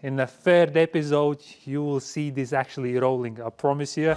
In the third episode, you will see this actually rolling, I promise you.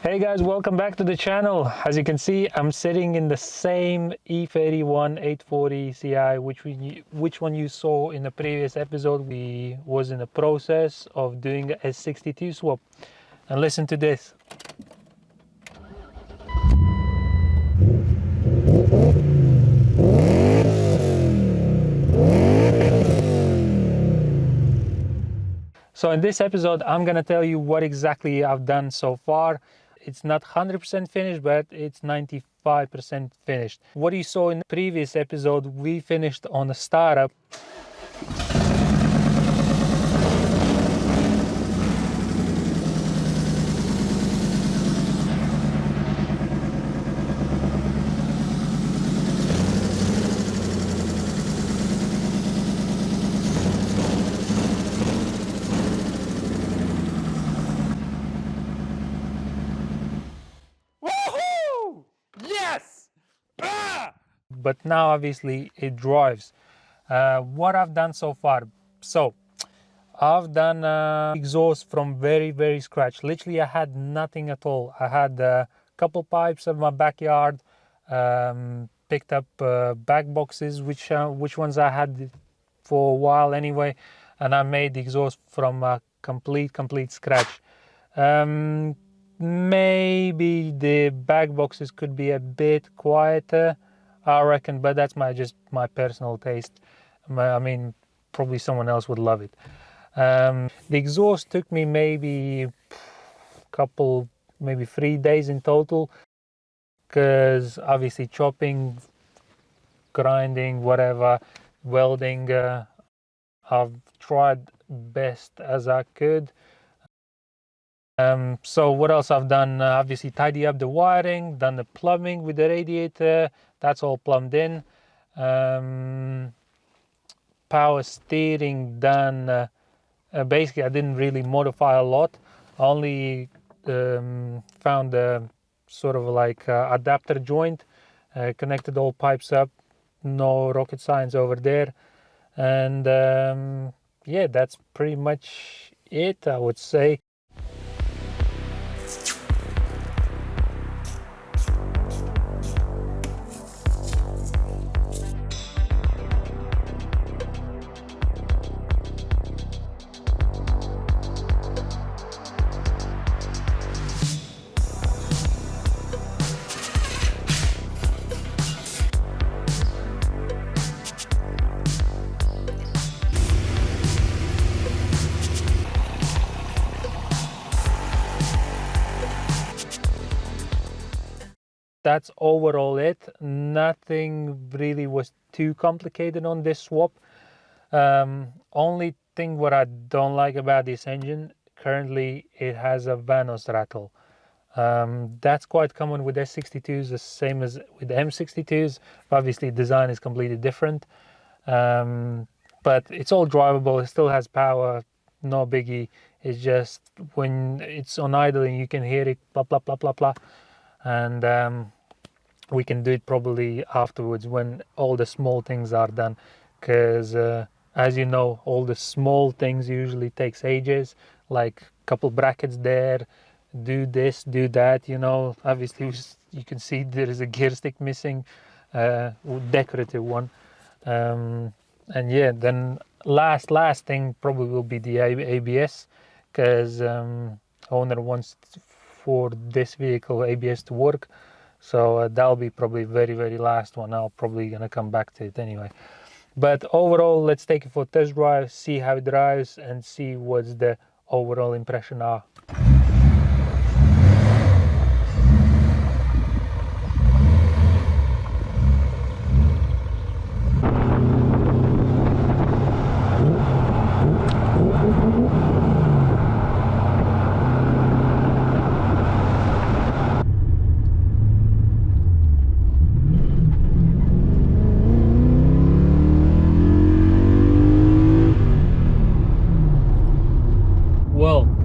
Hey guys, welcome back to the channel. As you can see, I'm sitting in the same E31 840 Ci, which one you saw in the previous episode. We was in the process of doing a S62 swap. And listen to this. So in this episode, I'm gonna tell you what exactly I've done so far. It's not 100% finished, but it's 95% finished. What you saw in the previous episode, we finished on the startup. Yes! But now obviously it drives. What I've done so far, so I've done exhaust from very scratch. Literally I had nothing at all. I had a couple pipes in my backyard, picked up back boxes, which ones I had for a while anyway, and I made the exhaust from a complete scratch. Maybe the back boxes could be a bit quieter, I reckon, but that's just my personal taste. I mean, probably someone else would love it. The exhaust took me maybe maybe 3 days in total, because obviously chopping, grinding, whatever, welding, I've tried best as I could. So what else I've done? Obviously tidy up the wiring, done the plumbing with the radiator, that's all plumbed in. Power steering done. Basically I didn't really modify a lot. I only found a sort of like adapter joint, connected all pipes up, no rocket science over there, and yeah, that's pretty much it, I would say. That's overall it. Nothing really was too complicated on this swap. Only thing what I don't like about this engine, currently it has a Vanos rattle. That's quite common with S62s, the same as with M62s. Obviously design is completely different, but it's all drivable. It still has power, no biggie. It's just when it's on idling you can hear it blah blah blah blah blah, and we can do it probably afterwards when all the small things are done, because as you know, all the small things usually takes ages, like a couple brackets there, do this, do that, you know. Obviously you can see there is a gear stick missing, decorative one, and yeah, then last thing probably will be the ABS, because owner wants for this vehicle ABS to work. So that'll be probably very last one. I'll probably gonna come back to it anyway. But overall, let's take it for a test drive, see how it drives, and see what's the overall impression are.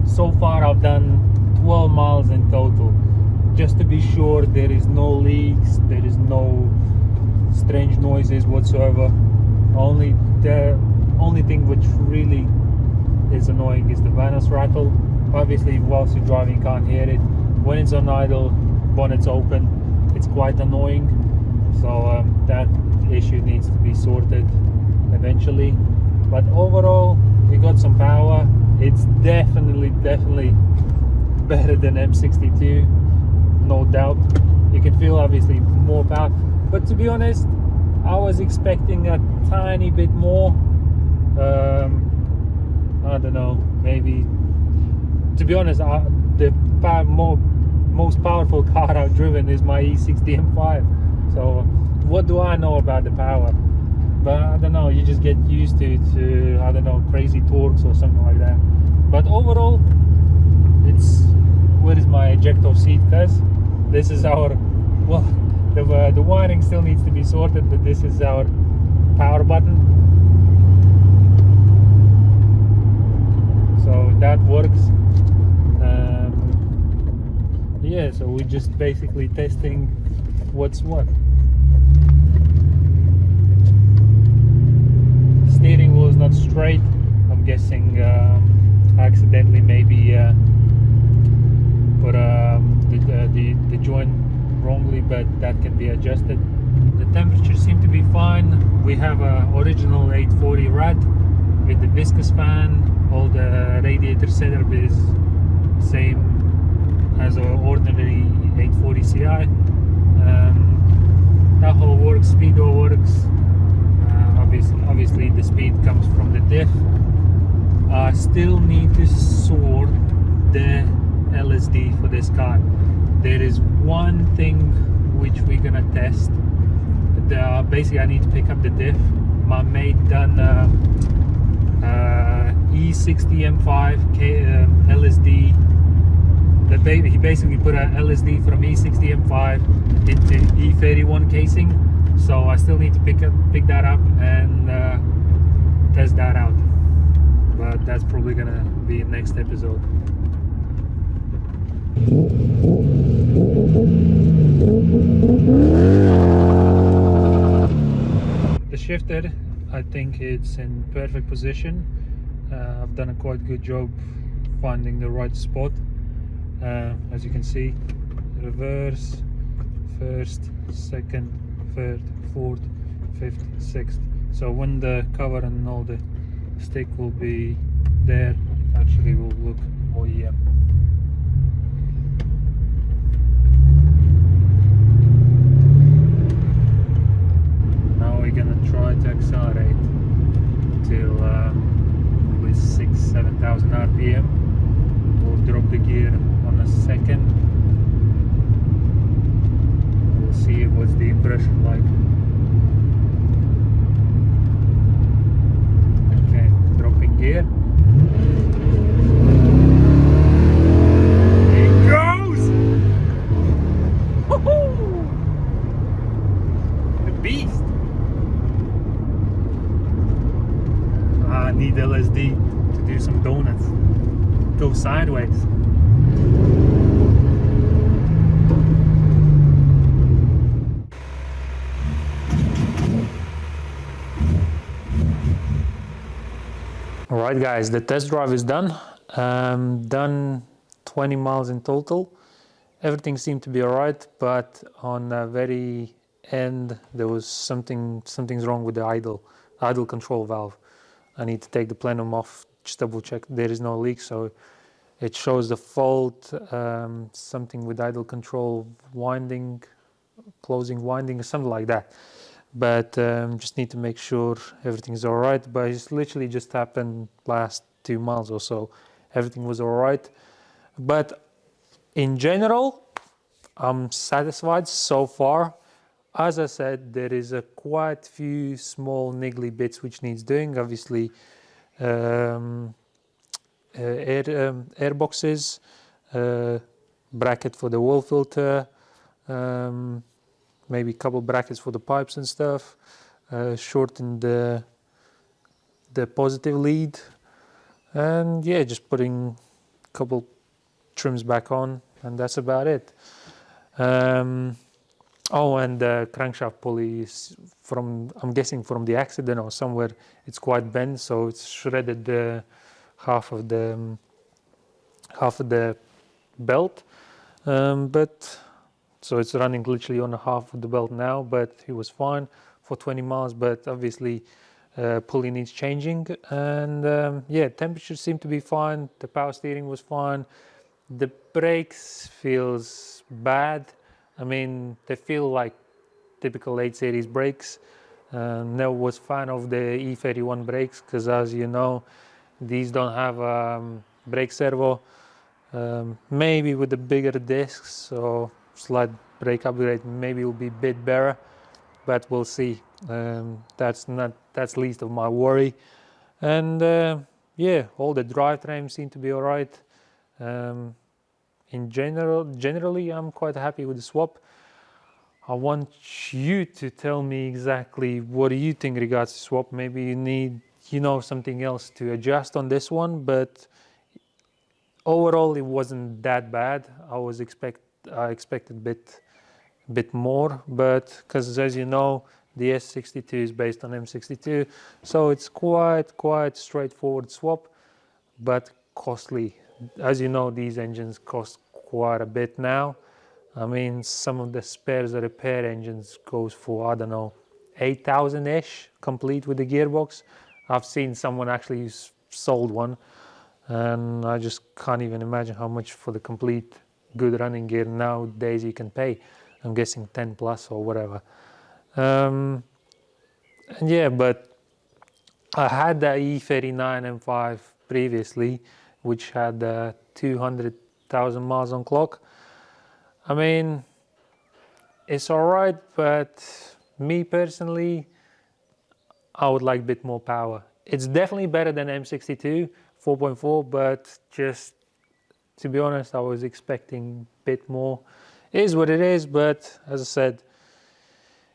so far I've done 12 miles in total, just to be sure there is no leaks, there is no strange noises whatsoever. The only thing which really is annoying is the Vanos rattle. Obviously whilst you're driving you can't hear it. When it's on idle, bonnet's open, it's quite annoying. So that issue needs to be sorted eventually. But overall we got some power. It's definitely better than M62, no doubt. You can feel obviously more power, but to be honest I was expecting a tiny bit more. I don't know, maybe, to be honest, the most powerful car I've driven is my E60 M5, so what do I know about the power? But I don't know, you just get used to I don't know, crazy torques or something like that. But overall, where is my ejector seat, guys? This is our, well, the wiring still needs to be sorted, but this is our power button. So that works. Yeah, so we're just basically testing what's what. The steering wheel is not straight. I'm guessing accidentally maybe put the joint wrongly, but that can be adjusted. The temperatures seem to be fine. We have a original 840 rad with the viscous fan. All the radiator setup is same as our ordinary 840 CI. Tacho works, speedo works. Obviously the speed comes from the diff. I still need to sort the LSD for this car. There is one thing which we're gonna test. Basically I need to pick up the diff. My mate done E60 M5 LSD. He basically put a LSD from E60 M5 into E31 casing. So I still need to pick that up and test that out. But that's probably gonna be next episode. The shifter, I think it's in perfect position. I've done a quite good job finding the right spot. As you can see, reverse, first, second, third, fourth, fifth, sixth. So when the cover and all the stick will be there, it actually will look OEM. Now we're gonna try to accelerate till at least 6,000-7,000 RPM. We'll drop the gear on a second. We'll see what's the impression like. Okay, dropping gear. It goes! Woohoo! The beast! I need LSD to do some donuts. Go sideways. Alright guys, the test drive is done. Done 20 miles in total. Everything seemed to be alright, but on the very end there was something's wrong with the idle control valve. I need to take the plenum off, just double check there is no leak. So it shows the fault, something with idle control winding, closing winding or something like that. But just need to make sure everything's all right. But it's literally just happened last 2 miles or so. Everything was all right. But in general, I'm satisfied so far. As I said, there is a quite few small niggly bits which needs doing. Obviously, air boxes, bracket for the oil filter, maybe a couple brackets for the pipes and stuff, shorten the positive lead, and yeah, just putting a couple trims back on, and that's about it. Oh, and the crankshaft pulley is from, I'm guessing from the accident or somewhere, it's quite bent, so it's shredded the half of the belt. But so it's running literally on half of the belt now, but it was fine for 20 miles. But obviously pulley needs changing, and yeah, temperature seemed to be fine. The power steering was fine. The brakes feels bad. I mean, they feel like typical 8 series brakes. Never was fan of the E31 brakes, because as you know, these don't have brake servo. Maybe with the bigger discs or slight brake upgrade, maybe it will be a bit better, but we'll see. That's least of my worry. And yeah, all the drivetrain seem to be all right. In generally, I'm quite happy with the swap. I want you to tell me exactly what do you think regards to swap. Maybe you need, something else to adjust on this one, but overall it wasn't that bad. I expected a bit more, but because as you know, the S62 is based on M62, so it's quite straightforward swap, but costly. As you know, these engines cost quite a bit now. I mean, some of the spares or repair engines goes for, I don't know, 8,000-ish, complete with the gearbox. I've seen someone actually sold one, and I just can't even imagine how much for the complete good running gear nowadays you can pay. I'm guessing 10 plus or whatever. And yeah, but I had the E39 M5 previously, which had 200,000 miles on clock. I mean, it's all right, but me personally, I would like a bit more power. It's definitely better than M62 4.4, but just to be honest, I was expecting a bit more. It is what it is, but as I said,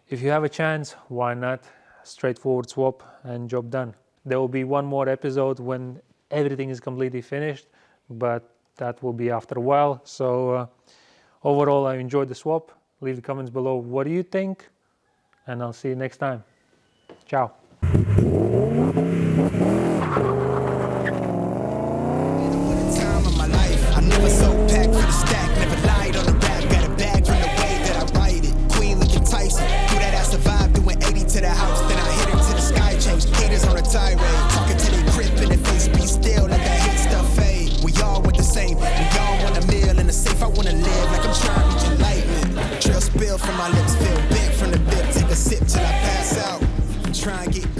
if you have a chance, why not? Straightforward swap and job done. There will be one more episode when everything is completely finished, but that will be after a while. So overall, I enjoyed the swap. Leave the comments below what do you think, and I'll see you next time. Ciao. From my lips, feel big from the bit. Take a sip till I pass out. Try and get